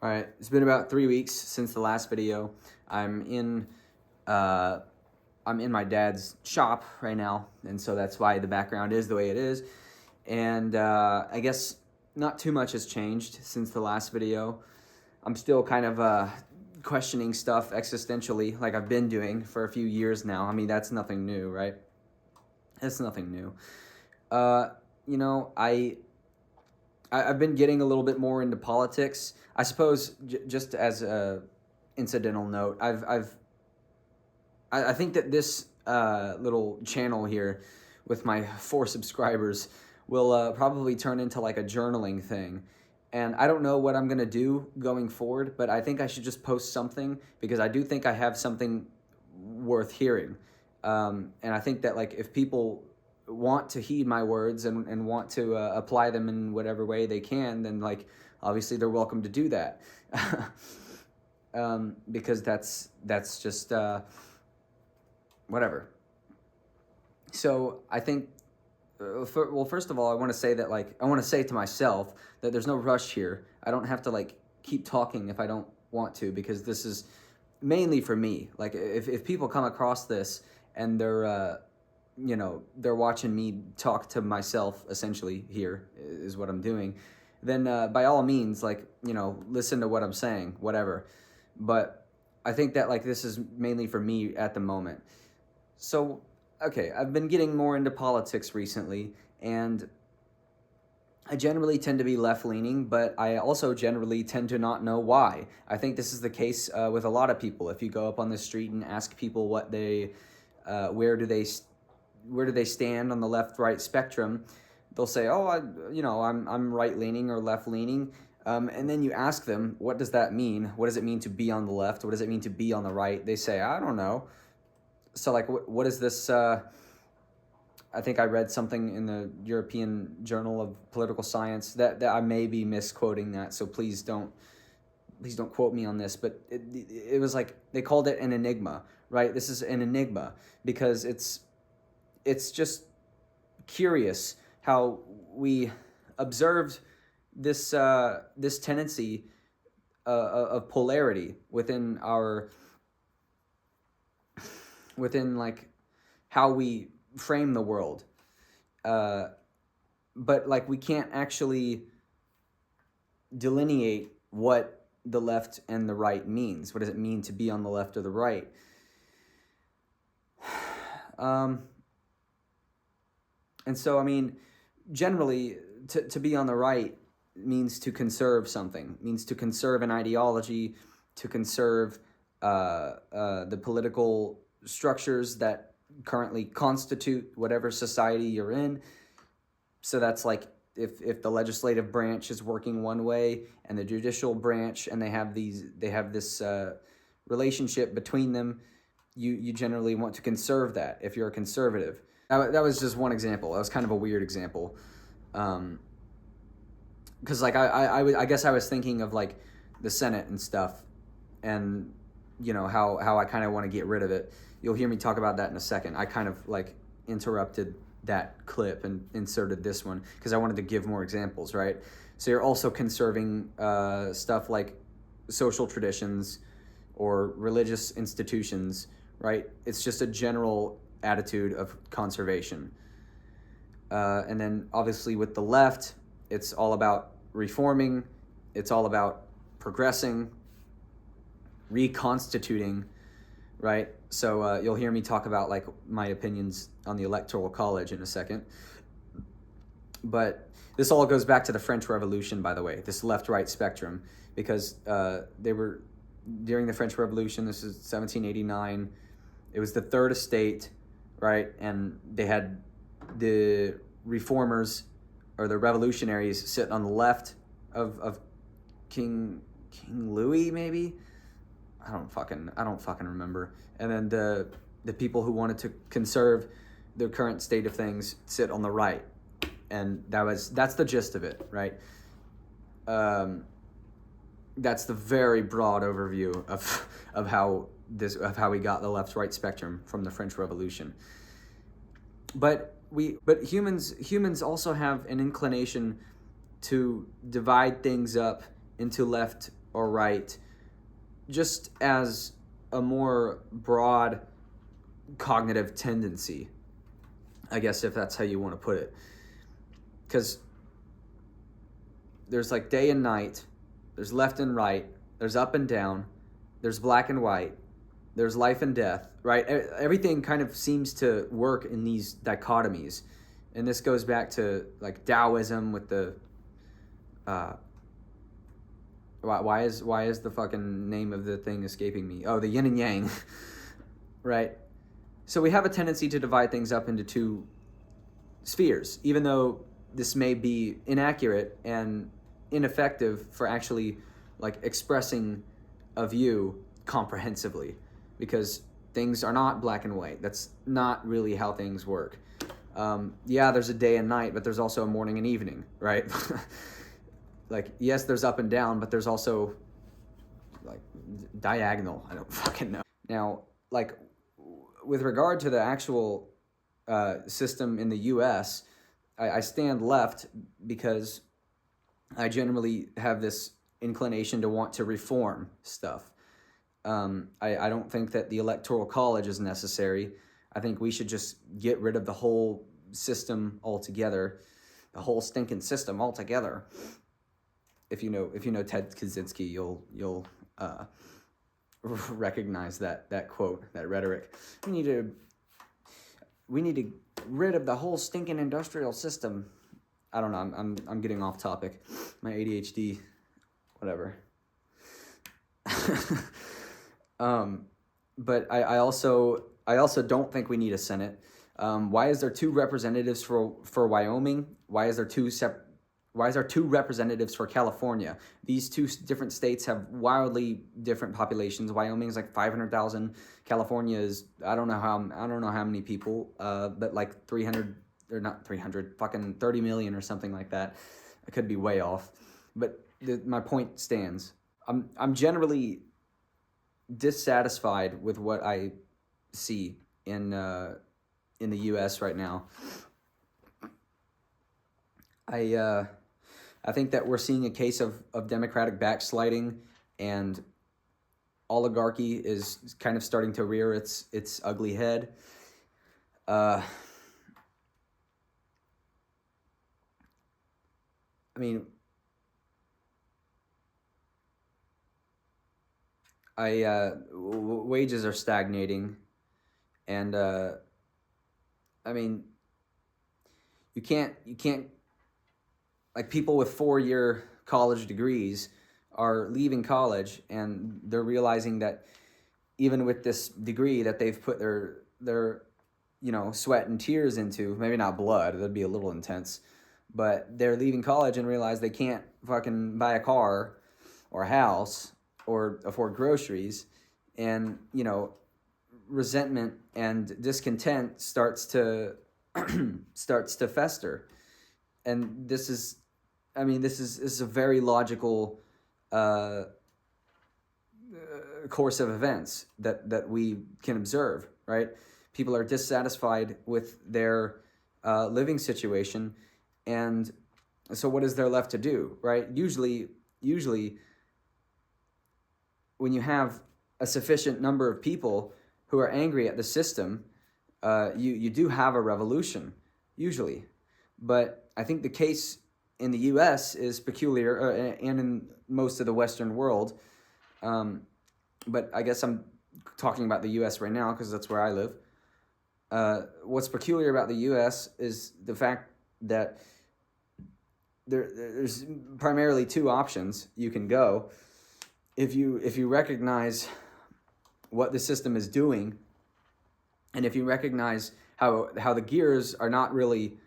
All right, it's been about 3 weeks since the last video. I'm in my dad's shop right now, and so that's why the background is the way it is. And I guess not too much has changed since the last video. I'm still kind of questioning stuff existentially, like I've been doing for a few years now. I mean, that's nothing new, right? That's nothing new. You know, I've been getting a little bit more into politics. I suppose just as a incidental note, I think that this little channel here with my 4 subscribers will probably turn into like a journaling thing. And I don't know what I'm gonna do going forward, but I think I should just post something because I do think I have something worth hearing. And I think that like if people want to heed my words and want to apply them in whatever way they can, then like obviously they're welcome to do that. Because that's just whatever. So I think well, first of all, I want to say that like I want to say to myself that there's no rush here. I don't have to like keep talking if I don't want to, because this is mainly for me. Like if people come across this and they're you know, they're watching me talk to myself, essentially, here is what I'm doing, then by all means, like, you know, listen to what I'm saying, whatever. But I think that like this is mainly for me at the moment. So, okay, I've been getting more into politics recently, and I generally tend to be left-leaning, but I also generally tend to not know why. I think this is the case with a lot of people. If you go up on the street and ask people what they, where do they stand on the left-right spectrum, they'll say, "Oh, I'm right-leaning or left-leaning," and then you ask them, "What does that mean? What does it mean to be on the left? What does it mean to be on the right?" They say, "I don't know." So, like, what is this? I think I read something in the European Journal of Political Science that I may be misquoting that. So please don't quote me on this. But it was like they called it an enigma, right? This is an enigma because it's just curious how we observed this this tendency of polarity within like how we frame the world, but like we can't actually delineate what the left and the right means. What does it mean to be on the left or the right? And so, I mean, generally, to be on the right means to something, means to conserve an ideology, to conserve the political structures that currently constitute whatever society you're in. So that's like if the legislative branch is working one way and the judicial branch, and they have this relationship between them, you generally want to conserve that if you're a conservative. That was just one example. That was kind of a weird example. Because like I guess I was thinking of like the Senate and stuff, and you know how I kind of want to get rid of it. You'll hear me talk about that in a second. I kind of like interrupted that clip and inserted this one because I wanted to give more examples, right? So you're also conserving stuff like social traditions or religious institutions, right? It's just a general attitude of conservation. And then obviously with the left, it's all about reforming. It's all about progressing, reconstituting, right? So you'll hear me talk about like my opinions on the Electoral College in a second. But this all goes back to the French Revolution, by the way, this left-right spectrum, because they were, during the French Revolution, this is 1789, it was the Third Estate, right? And they had the reformers or the revolutionaries sit on the left of King Louis, maybe? I don't fucking remember. And then the people who wanted to conserve the current state of things sit on the right. And that's the gist of it, right? That's the very broad overview of how we got the left-right spectrum from the French Revolution. But humans also have an inclination to divide things up into left or right, just as a more broad cognitive tendency, I guess, if that's how you want to put it. Because there's like day and night, there's left and right, there's up and down, there's black and white, there's life and death, right? Everything kind of seems to work in these dichotomies. And this goes back to like Taoism with the why is the fucking name of the thing escaping me? Oh, the yin and yang. Right? So we have a tendency to divide things up into two spheres, even though this may be inaccurate and ineffective for actually like expressing a view comprehensively, because things are not black and white. That's not really how things work. Yeah, there's a day and night, but there's also a morning and evening, right? Like, yes, there's up and down, but there's also like diagonal. I don't fucking know. Now, like, with regard to the actual system in the U.S., I stand left because I generally have this inclination to want to reform stuff. I don't think that the Electoral College is necessary. I think we should just get rid of the whole system altogether, the whole stinking system altogether. If you know Ted Kaczynski, you'll recognize that quote, that rhetoric. We need to get rid of the whole stinking industrial system. I don't know. I'm getting off topic. My ADHD, whatever. But I also don't think we need a Senate. Why is there 2 representatives for Wyoming? Why is there 2 representatives for California? These 2 different states have wildly different populations. Wyoming is like 500,000. California is I don't know how many people, but like 300 or not 300, fucking 30 million or something like that. I could be way off, but my point stands. I'm generally dissatisfied with what I see in the U.S. right now. I think that we're seeing a case of democratic backsliding, and oligarchy is kind of starting to rear its ugly head. I mean, wages are stagnating, and I mean, you can't like, people with 4-year college degrees are leaving college, and they're realizing that even with this degree that they've put their sweat and tears into, maybe not blood, that'd be a little intense, but they're leaving college and realize they can't fucking buy a car or a house or afford groceries, and resentment and discontent starts to fester. And this is a very logical course of events that we can observe, right? People are dissatisfied with their living situation, and so what is there left to do, right? Usually, when you have a sufficient number of people who are angry at the system, you do have a revolution, usually. But I think the case in the U.S. is peculiar, and in most of the Western world. But I guess I'm talking about the U.S. right now because that's where I live. What's peculiar about the U.S. is the fact that there's primarily 2 options you can go. If you recognize what the system is doing, and if you recognize how the gears are not really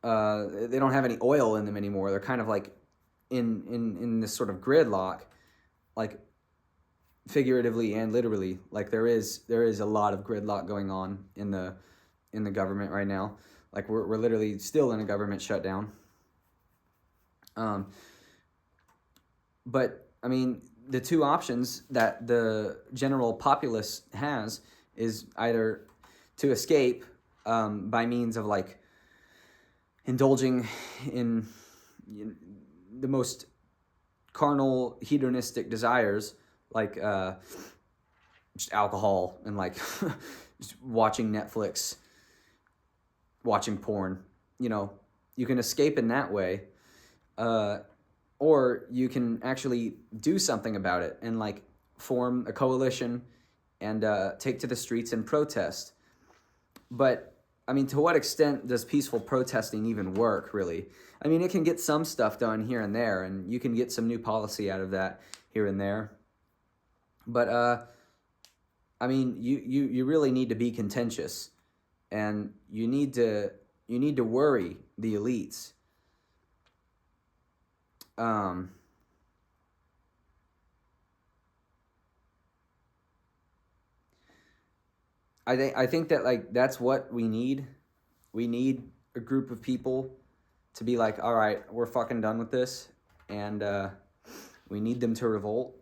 they don't have any oil in them anymore. They're kind of like in this sort of gridlock, like figuratively and literally. Like there is a lot of gridlock going on in the government right now. Like we're literally still in a government shutdown. But I mean, the 2 options that the general populace has is either to escape by means of like indulging in the most carnal hedonistic desires like just alcohol and like just watching Netflix, watching porn. You know, you can escape in that way, or you can actually do something about it and like form a coalition and take to the streets and protest. But I mean, to what extent does peaceful protesting even work, really? I mean, it can get some stuff done here and there, and you can get some new policy out of that here and there. But I mean, you really need to be contentious, and you need to worry the elites. I think that like that's what we need. We need a group of people to be like, all right, we're fucking done with this, and we need them to revolt.